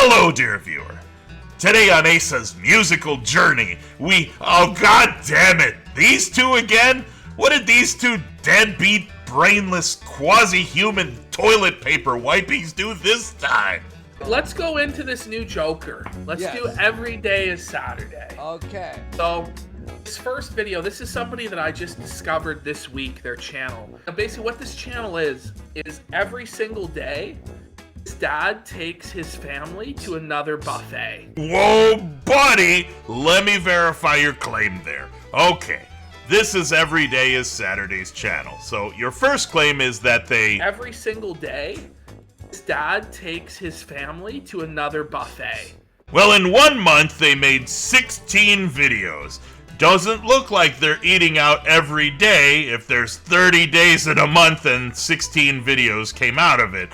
Hello, dear viewer. Today on Asa's musical journey, oh god damn it, these two again? What did these two deadbeat, brainless, quasi-human toilet paper wipies do this time? Let's go into this new Joker. Let's do every day is Saturday. Okay. So, this first video, this is somebody that I just discovered this week, their channel. Now, basically what this channel is every single day, his dad takes his family to another buffet. Whoa, buddy! Let me verify your claim there. Okay, this is Every Day is Saturday's channel. So your first claim is that they... Every single day, his dad takes his family to another buffet. Well, in 1 month, they made 16 videos. Doesn't look like they're eating out every day if there's 30 days in a month and 16 videos came out of it.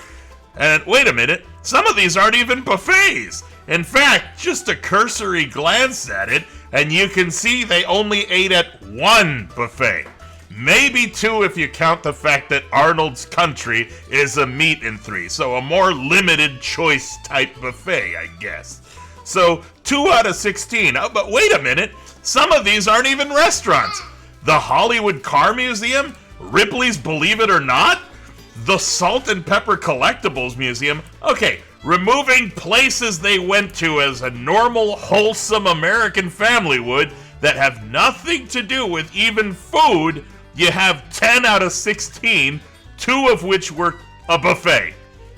And wait a minute, some of these aren't even buffets. In fact, just a cursory glance at it, and you can see they only ate at one buffet. Maybe two if you count the fact that Arnold's Country is a meat and three, so a more limited choice type buffet, I guess. So 2 out of 16. Oh, but wait a minute, some of these aren't even restaurants. The Hollywood Car Museum, Ripley's Believe It or Not, the Salt and Pepper Collectibles Museum. Okay, removing places they went to as a normal, wholesome American family would that have nothing to do with even food, you have 10 out of 16, 2 of which were a buffet.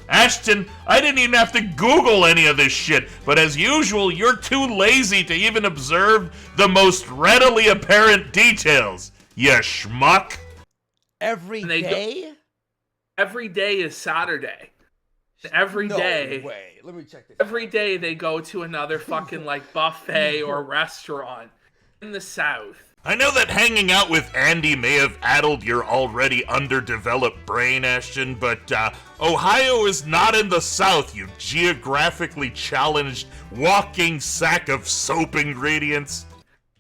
Ashton, I didn't even have to Google any of this shit, but as usual, you're too lazy to even observe the most readily apparent details, you schmuck. Every day? Every day is Saturday. Every day. No way. Let me check this. Every day they go to another fucking like buffet or restaurant in the South. I know that hanging out with Andy may have addled your already underdeveloped brain, Ashton, but Ohio is not in the South, you geographically challenged walking sack of soap ingredients.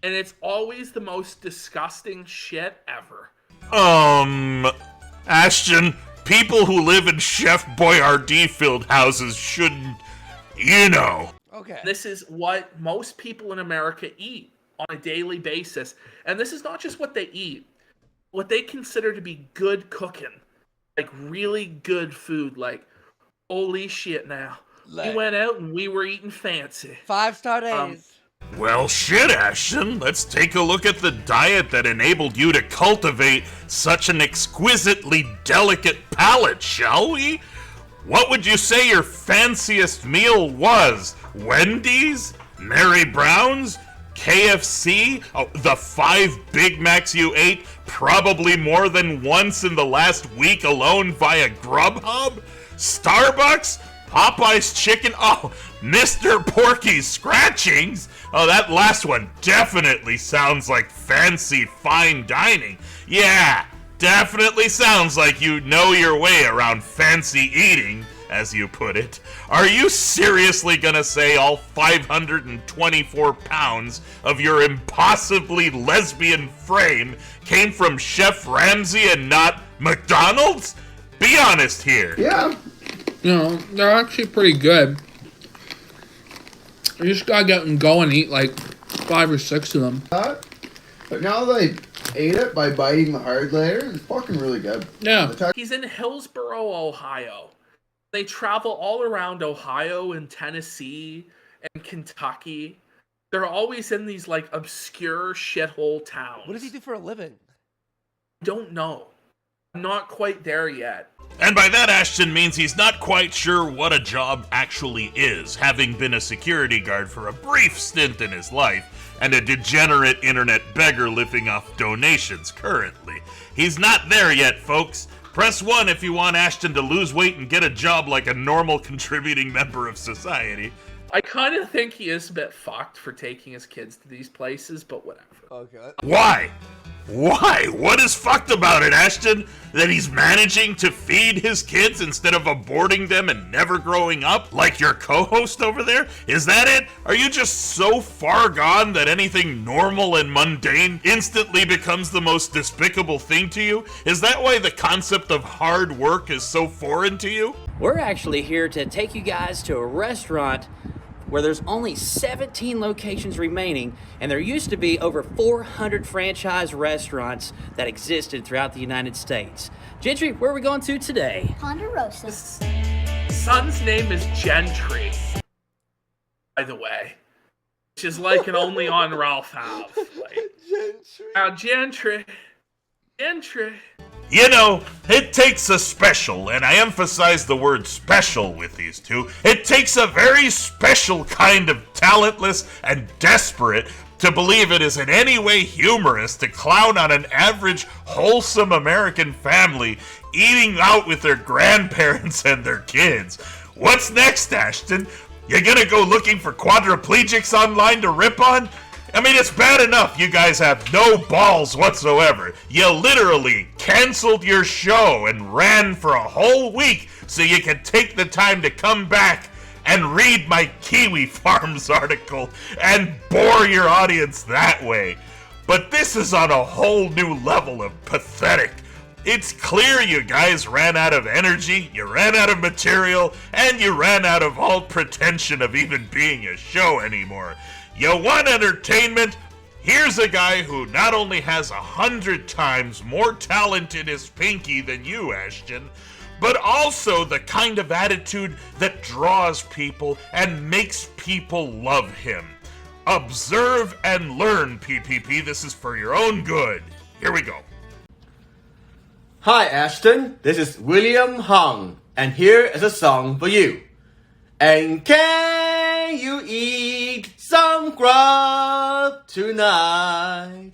And it's always the most disgusting shit ever. Ashton, people who live in Chef Boyardee-filled houses shouldn't, you know. Okay. This is what most people in America eat on a daily basis. And this is not just what they eat. What they consider to be good cooking. Like really good food. Like, holy shit now. We went out and we were eating fancy. 5-star days. Well, shit, Ashton. Let's take a look at the diet that enabled you to cultivate such an exquisitely delicate palate, shall we? What would you say your fanciest meal was? Wendy's? Mary Brown's? KFC? Oh, the 5 Big Macs you ate probably more than once in the last week alone via Grubhub? Starbucks? Popeye's chicken? Oh, Mr. Porky's scratchings? Oh, that last one definitely sounds like fancy fine dining. Yeah, definitely sounds like you know your way around fancy eating, as you put it. Are you seriously gonna say all 524 pounds of your impossibly lesbian frame came from Chef Ramsay and not McDonald's? Be honest here. Yeah. You know, they're actually pretty good. You just gotta get them going and eat like 5 or 6 of them. But now they ate it by biting the hard layer. It's fucking really good. Yeah. He's in Hillsboro, Ohio. They travel all around Ohio and Tennessee and Kentucky. They're always in these like obscure shithole towns. What does he do for a living? Don't know. I'm not quite there yet. And by that, Ashton means he's not quite sure what a job actually is, having been a security guard for a brief stint in his life, and a degenerate internet beggar living off donations currently. He's not there yet, folks. Press 1 if you want Ashton to lose weight and get a job like a normal contributing member of society. I kind of think he is a bit fucked for taking his kids to these places, but whatever. Okay. Why? Why? What is fucked about it, Ashton? That he's managing to feed his kids instead of aborting them and never growing up, like your co-host over there? Is that it? Are you just so far gone that anything normal and mundane instantly becomes the most despicable thing to you? Is that why the concept of hard work is so foreign to you? We're actually here to take you guys to a restaurant where there's only 17 locations remaining, and there used to be over 400 franchise restaurants that existed throughout the United States. Gentry, where are we going to today? Ponderosa. Son's name is Gentry, by the way, which is like an only on Ralph have. Like, now, Gentry. You know, it takes a special, and I emphasize the word special with these two. It takes a very special kind of talentless and desperate to believe it is in any way humorous to clown on an average, wholesome American family eating out with their grandparents and their kids. What's next, Ashton? You gonna go looking for quadriplegics online to rip on? I mean, it's bad enough you guys have no balls whatsoever. You literally canceled your show and ran for a whole week so you could take the time to come back and read my Kiwi Farms article and bore your audience that way. But this is on a whole new level of pathetic. It's clear you guys ran out of energy, you ran out of material, and you ran out of all pretension of even being a show anymore. You want entertainment? Here's a guy who not only has 100 times more talent in his pinky than you, Ashton, but also the kind of attitude that draws people and makes people love him. Observe and learn, PPP. This is for your own good. Here we go. Hi Ashton, this is William Hung, and here is a song for you. And can you eat some grub tonight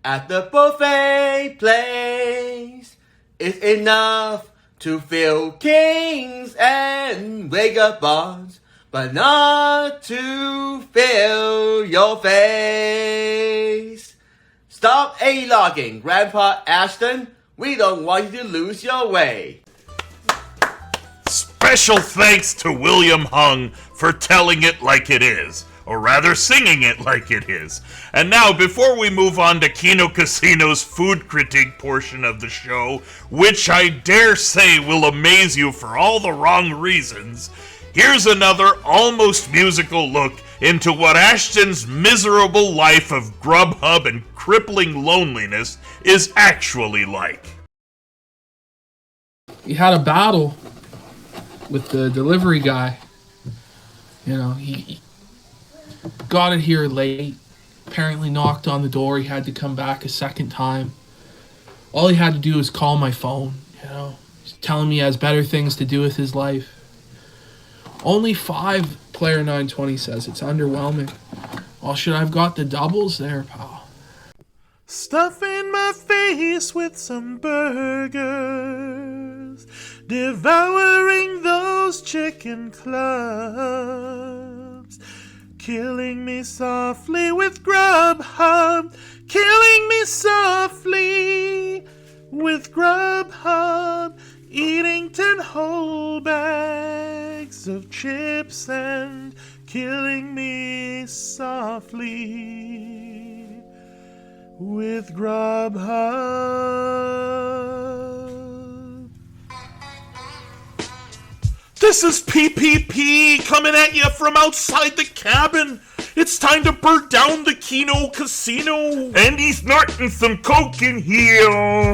at the buffet place? It's enough to fill kings and vagabonds, but not to fill your face. Stop A-logging, Grandpa Ashton. We don't want you to lose your way. Special thanks to William Hung for telling it like it is, or rather singing it like it is. And now, before we move on to Kino Casino's food critique portion of the show, which I dare say will amaze you for all the wrong reasons, here's another almost musical look into what Ashton's miserable life of Grubhub and crippling loneliness is actually like. He had a battle with the delivery guy. You know, he got it here late, apparently knocked on the door. He had to come back a second time. All he had to do was call my phone, you know. He's telling me he has better things to do with his life. Only 5, Player 920 says. It's underwhelming. Well, should I have got the doubles there, pal? Stuffing my face with some burgers, devouring those chicken clubs, killing me softly with Grubhub, killing me softly with Grubhub, eating 10 whole bags of chips and killing me softly with Grubhub. This is PPP coming at you from outside the cabin. It's time to burn down the Kino Casino. And he's snorting some coke in here.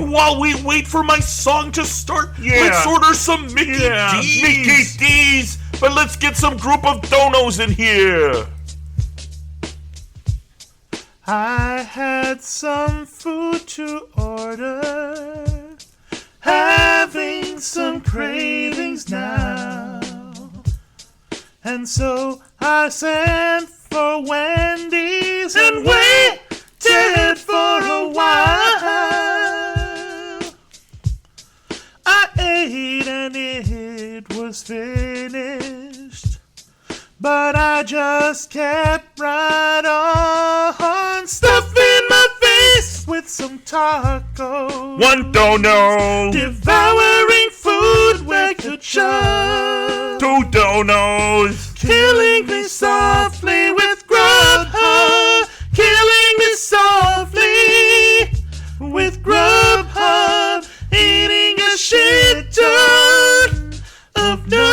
While we wait for my song to start, let's order some Mickey D's. Mickey D's. But let's get some group of donos in here. I had some food to order, having some cravings now, and so I sent for Wendy's and waited for a while. I ate and it was finished, but I just kept right on stuffing my face with some tacos. One dono. Devouring food with ketchup. 2 donos. Killing me softly with Grubhub. Killing me softly with Grubhub. Eating a shit ton of nuts.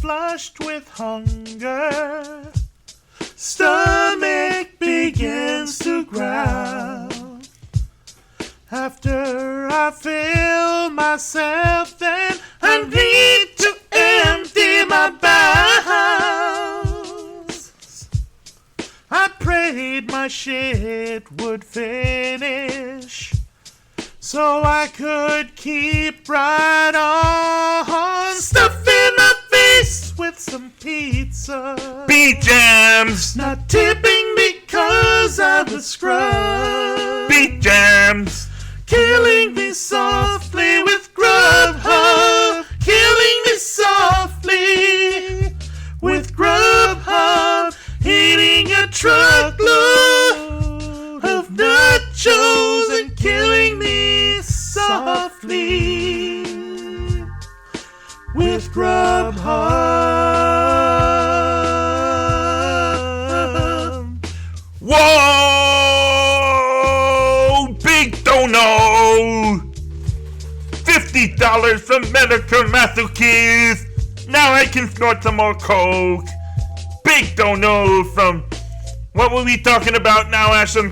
flushed with hunger, stomach begins to growl. After I fill myself, then I need to empty my bowels. I prayed my shit would finish, so I could keep right on stuffing my face with some pizza. Beet jams! Not tipping because I'm a scrub. Beet jams! Killing me softly with Grubhub. Killing me softly with Grubhub. Eating a truckload of nachos and killing me softly with Grubhub. Whoa! Big dono! $50 from medical masochist. Now I can snort some more coke. Big dono from... What were we talking about now, Ashton?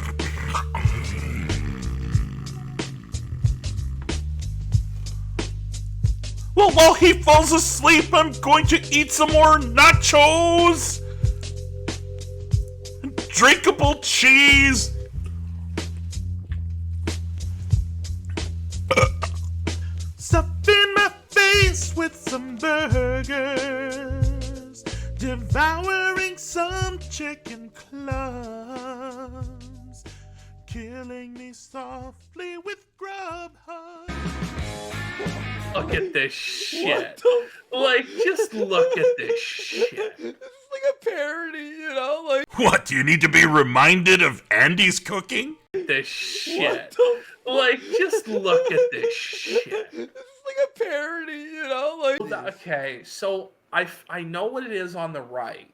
Well, while he falls asleep, I'm going to eat some more nachos. Drinkable cheese. Stuffing my face with some burgers. Devouring some chicken clubs. Killing me softly with Grubhub. Look at this shit. Like, just look at this shit. This is like a parody, you know? Like, What, do you need to be reminded of Andy's cooking? This shit. Like, just look at this shit. this is like a parody, you know? Like, Okay, so I know what it is on the right.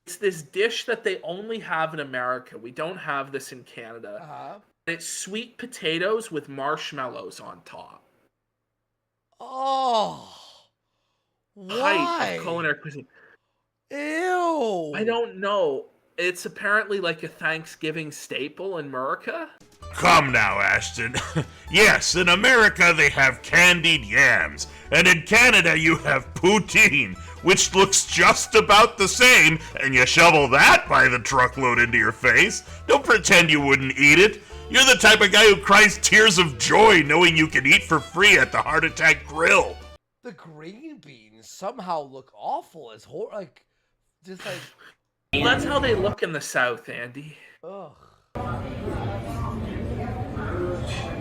It's this dish that they only have in America. We don't have this in Canada. It's sweet potatoes with marshmallows on top. oh. Height Why? of culinary cuisine. Ew. I don't know. It's apparently like a Thanksgiving staple in America. Come now, Ashton. Yes, in America they have candied yams, and in Canada you have poutine, which looks just about the same, and you shovel that by the truckload into your face. Don't pretend you wouldn't eat it. You're the type of guy who cries tears of joy knowing you can eat for free at the Heart Attack Grill. The green beans somehow look awful as like, just like, Well, that's how they look in the South, Andy. ugh.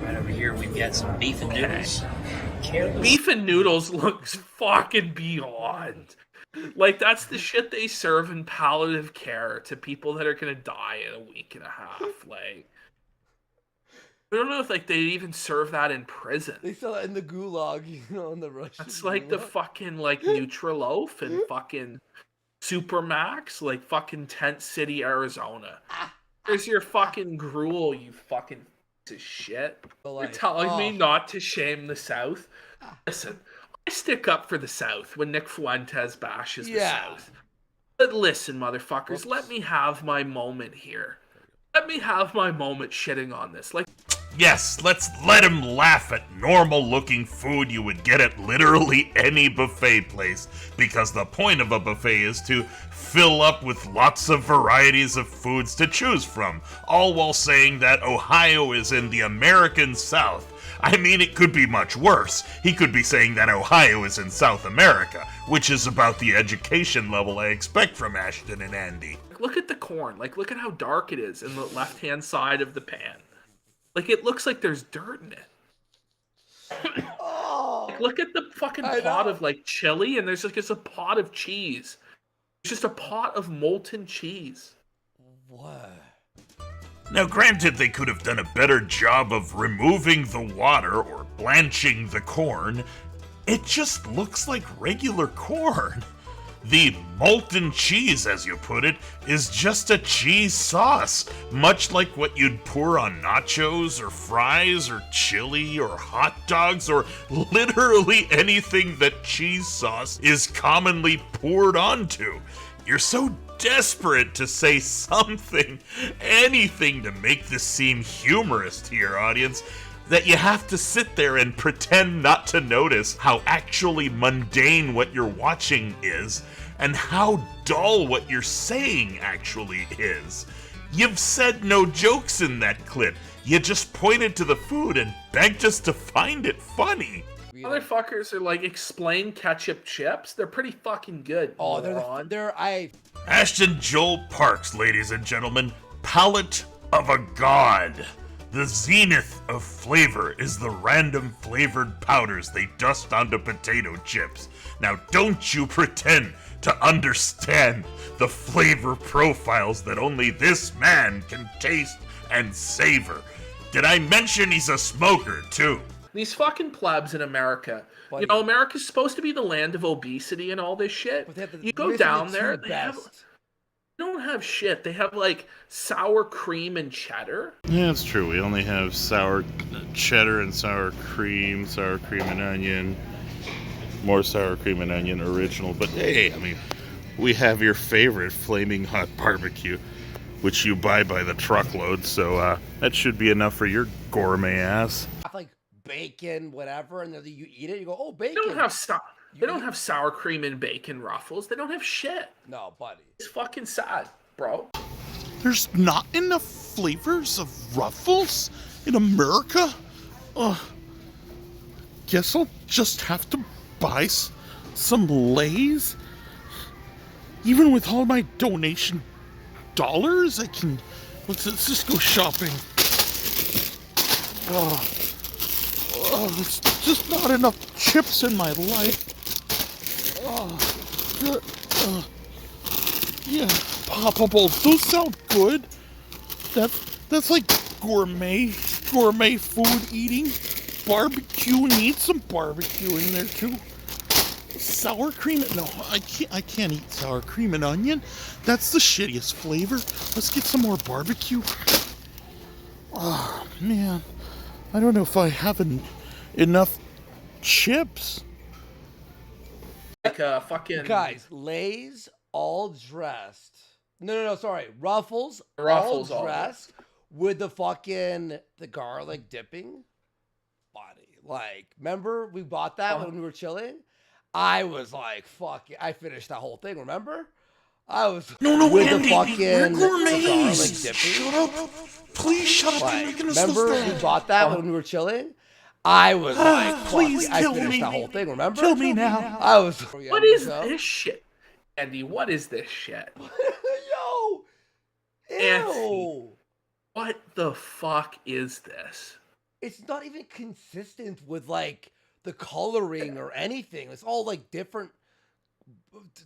Right over here, we've got some beef and noodles. Beef and noodles looks fucking beyond. Like, that's the shit they serve in palliative care to people that are gonna die in a week and a half. Like, I don't know if like they even serve that in prison. They sell it in the gulag, you know, in the Russian. That's like the gulag. fucking like Nutriloaf and fucking Supermax, like fucking Tent City, Arizona. There's your fucking gruel, you fucking piece of shit. You're Like, telling me oh. not to shame the South? Listen, I stick up for the South when Nick Fuentes bashes the Yeah. South. But listen, motherfuckers, let me have my moment here. Let me have my moment shitting on this. Like, Yes, let's let him laugh at normal-looking food you would get at literally any buffet place, because the point of a buffet is to fill up with lots of varieties of foods to choose from, all while saying that Ohio is in the American South. I mean, it could be much worse. He could be saying that Ohio is in South America, which is about the education level I expect from Ashton and Andy. look at the corn. Like, look at how dark it is in the left-hand side of the pan. Like, it looks like there's dirt in it. Oh. Like, look at the fucking I pot know. of, like, chili, and there's, like, just a pot of cheese. It's just a pot of molten cheese. What? Now, granted, they could have done a better job of removing the water or blanching the corn. It just looks like regular corn. The molten cheese, as you put it, is just a cheese sauce, much like what you'd pour on nachos or fries or chili or hot dogs or literally anything that cheese sauce is commonly poured onto. You're so desperate to say something, anything to make this seem humorous to your audience, that you have to sit there and pretend not to notice how actually mundane what you're watching is, and how dull what you're saying actually is. You've said no jokes in that clip. You just pointed to the food and begged us to find it funny. Motherfuckers are like, explain ketchup chips. They're pretty fucking good. Oh, moron. Ashton Joel Parks, ladies and gentlemen, palate of a god. The zenith of flavor is the random flavored powders they dust onto potato chips. Now don't you pretend to understand the flavor profiles that only this man can taste and savor. Did I mention he's a smoker too? These fucking plebs in America. Buddy. You know, America's supposed to be the land of obesity and all this shit. You go down there, they don't have shit. They have like sour cream and cheddar. Yeah, that's true. We only have sour cheddar and sour cream and onion. More sour cream and onion original. But hey, I mean, we have your favorite flaming hot barbecue, which you buy by the truckload. So that should be enough for your gourmet ass. Like bacon, whatever, and then you eat it, you go, oh, bacon. They don't have sour cream and bacon ruffles. They don't have shit. No, buddy. It's fucking sad, bro. There's not enough flavors of Ruffles in America? Guess I'll just have to buy some Lay's? Even with all my donation dollars, let's just go shopping. It's just not enough chips in my life. Yeah, poppables, those sound good. That's like gourmet food eating. Barbecue, need some barbecue in there too. Sour cream, no, I can't eat sour cream and onion. That's the shittiest flavor. Let's get some more barbecue. Oh man, I don't know if I have enough chips. Like fucking guys, Lay's all dressed. No, sorry, Ruffles all dressed with the garlic dipping body. Like, remember we bought that when we were chilling? I was like, fuck it. I finished that whole thing, remember? I was with Andy, the fucking gourmets. garlic dipping. Shut up. Please shut up. Like, You're making us remember look bad. we bought that when we were chilling? I was like, please fuck it. kill I finished me. that whole thing, remember? Kill me now. I was. What is this shit? Andy, what is this shit? Yo! Ew! Andy. What the fuck is this? It's not even consistent with like the coloring or anything. It's all like different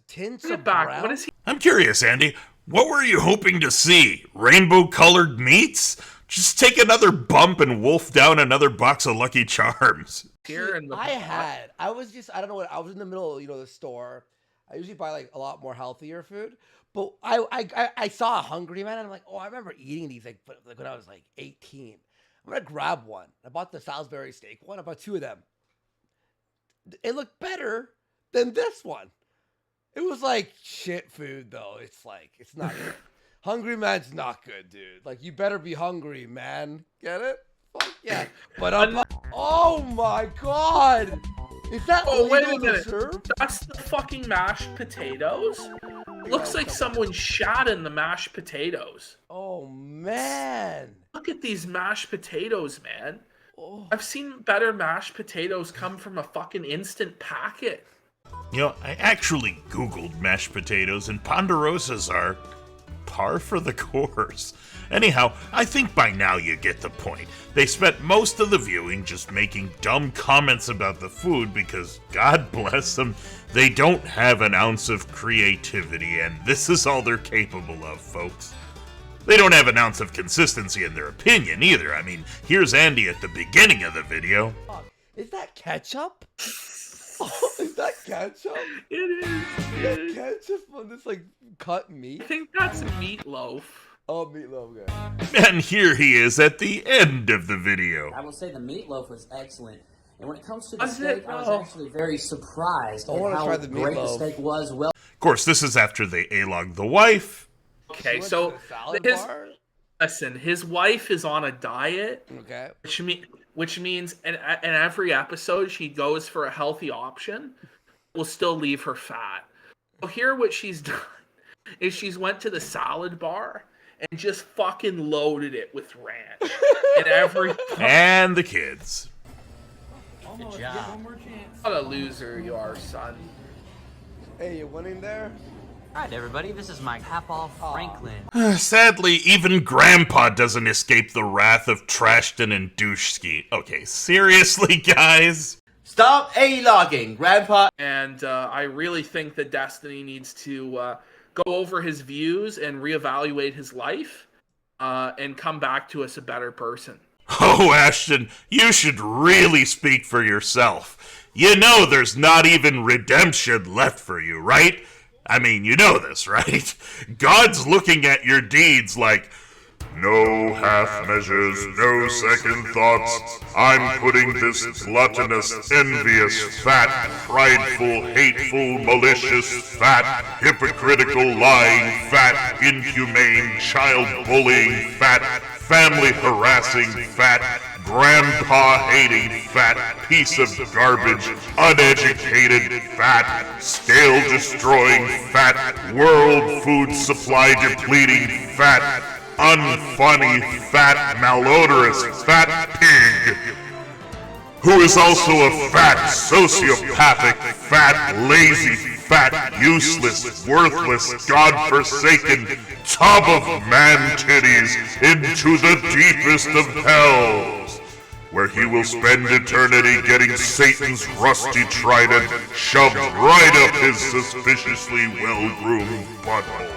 tints of brown. What is he? I'm curious, Andy. What were you hoping to see? Rainbow-colored meats? Just take another bump and wolf down another box of Lucky Charms. Here in the I was in the middle of, the store. I usually buy like a lot more healthier food. But I saw a Hungry Man and I'm like, oh, I remember eating these like when I was like 18. I'm gonna grab one. I bought the Salisbury steak one. I bought two of them. It looked better than this one. It was like shit food though. It's not good. Hungry Man's not good, dude. Like, you better be hungry, man. Get it? Fuck yeah. But oh my god! Is that wait a legal to minute. serve? That's the fucking mashed potatoes? Looks like someone shot in the mashed potatoes. Oh man. Look at these mashed potatoes, man. Oh. I've seen better mashed potatoes come from a fucking instant packet. You know, I actually Googled mashed potatoes, and ponderosas are par for the course. Anyhow, I think by now you get the point. They spent most of the viewing just making dumb comments about the food because, God bless them, they don't have an ounce of creativity, and this is all they're capable of, folks. They don't have an ounce of consistency in their opinion either. I mean, here's Andy at the beginning of the video. Is that ketchup? Is that ketchup? It is. Is that ketchup on this like cut meat? I think that's meatloaf. Oh, meatloaf guy. And here he is at the end of the video. I will say the meatloaf was excellent. And when it comes to the Was steak, it? I was Oh. actually very surprised I at wanna how try the great the meatloaf. steak was. Well, Of course, this is after they A-logged the wife. Okay, She went so to the salad his bar? listen, his wife is on a diet, Okay. which means in every episode she goes for a healthy option, will still leave her fat. So here, what she's done is she's went to the salad bar and just fucking loaded it with ranch and every. And the kids. good job. What a loser you are, son. Hey, you winning there? All right, everybody, this is my Papaw Franklin. Sadly, even Grandpa doesn't escape the wrath of Trashton and Douchski. Okay, seriously, guys? Stop A-logging, Grandpa. And I really think that Destiny needs to go over his views and reevaluate his life and come back to us a better person. Oh, Ashton, you should really speak for yourself. You know there's not even redemption left for you, right? I mean, you know this, right? God's looking at your deeds like, no half measures, no second thoughts. I'm putting this gluttonous, envious, fat, prideful, hateful, malicious, fat, hypocritical, lying, fat, inhumane, child bullying, fat, family harassing, fat, grandpa hating, fat, piece of garbage, uneducated, fat, scale destroying, fat, world food supply depleting, fat, unfunny, fat, malodorous, fat pig, who is also a fat, sociopathic, fat, lazy, fat, useless, worthless, godforsaken tub of man titties into the deepest of hells, where he will spend eternity getting Satan's rusty trident shoved right up his suspiciously well-groomed butthole,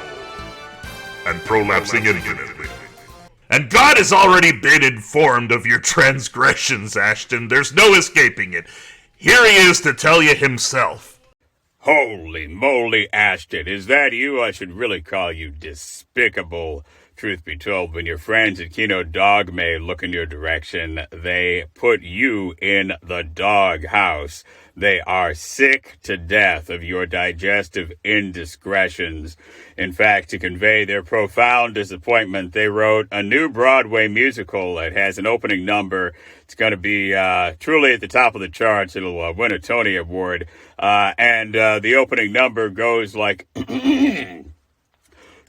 and prolapsing infinitely. And God has already been informed of your transgressions, Ashton. There's no escaping it. Here he is to tell you himself. Holy moly, Ashton, is that you? I should really call you despicable. Truth be told, when your friends at Kino Dog may look in your direction, they put you in the dog house. They are sick to death of your digestive indiscretions. In fact, to convey their profound disappointment, they wrote a new Broadway musical. It has an opening number. It's going to be truly at the top of the charts. It'll win a Tony Award. And the opening number goes like...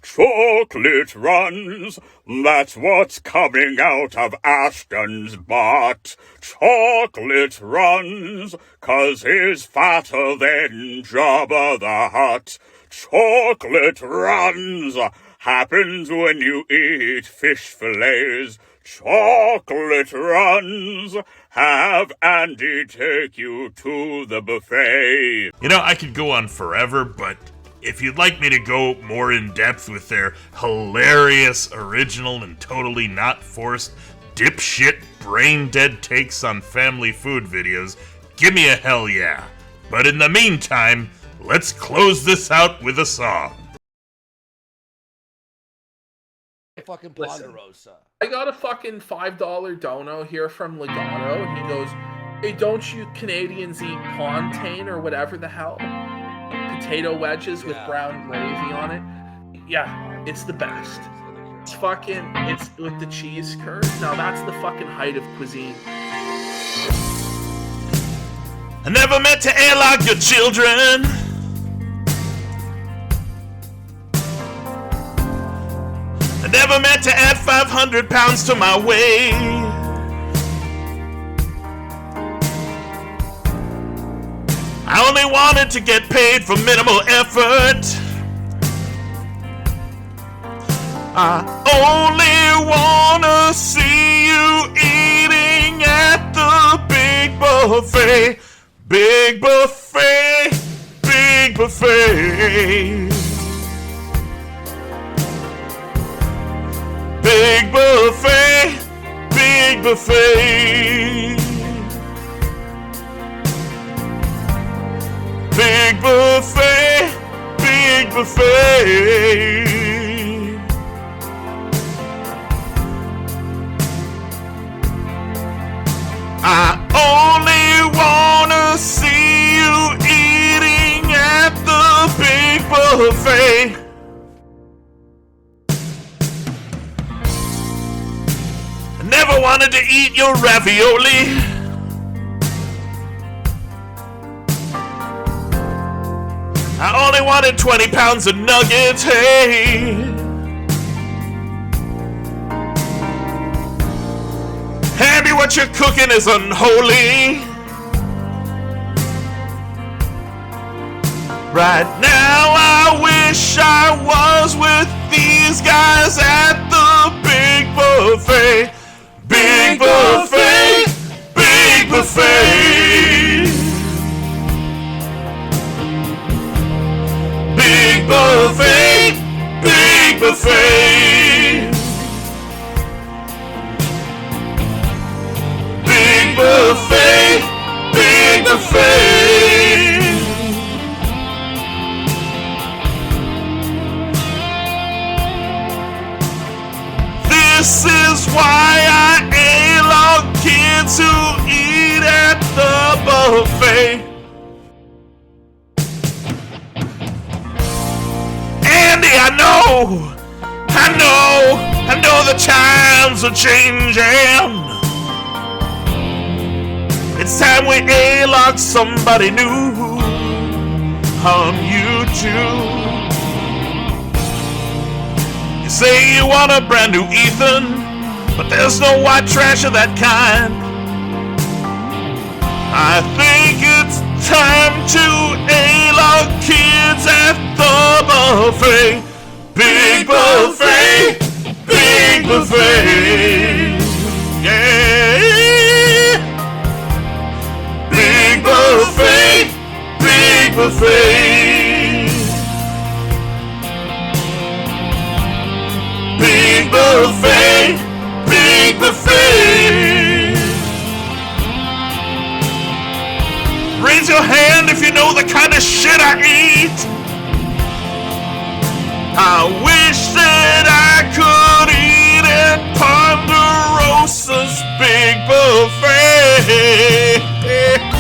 Chocolate runs, that's what's coming out of Ashton's butt. Chocolate runs, 'cause he's fatter than Jabba the Hutt. Chocolate runs, happens when you eat fish fillets. Chocolate runs, have Andy take you to the buffet. You know, I could go on forever, but if you'd like me to go more in depth with their hilarious, original, and totally not forced, dipshit, brain-dead takes on family food videos, give me a hell yeah. But in the meantime, let's close this out with a song. Fucking Listen. Ponderosa. I got a fucking $5 dono here from Legato, and he goes, "Hey, don't you Canadians eat plantain or whatever the hell? Potato wedges with brown gravy on it? Yeah, it's the best. It's with the cheese curds. Now that's the fucking height of cuisine." I never meant to airlock your children. I never meant to add 500 pounds to my weight. I only wanted to get paid for minimal effort. I only wanna see you eating at the big buffet. Big buffet, big buffet. Big buffet, big buffet. Big buffet, big buffet. I only wanna see you eating at the big buffet. I never wanted to eat your ravioli. I only wanted 20 pounds of nuggets, hey. Handy, what you're cooking is unholy. Right now I wish I was with these guys at the big buffet. Big buffet, big buffet. Big buffet, big buffet. Big buffet, big buffet. This is why I allow kids who eat at the buffet. Andy, I know the times are changing. It's time we A-lock somebody new on YouTube. You say you want a brand new Ethan, but there's no white trash of that kind. I think it's time to A-lock kids at the buffet. Big buffet, big buffet. Yeah. Big buffet, big buffet. Big buffet, big buffet. Raise your hand if you know the kind of shit I eat. I wish that I could eat at Ponderosa's big buffet.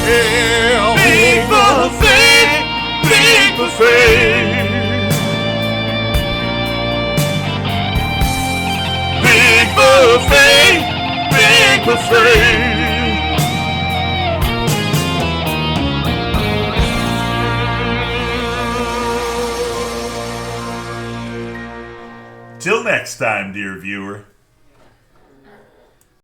Big buffet, big buffet. Big buffet, big buffet. Till next time, dear viewer.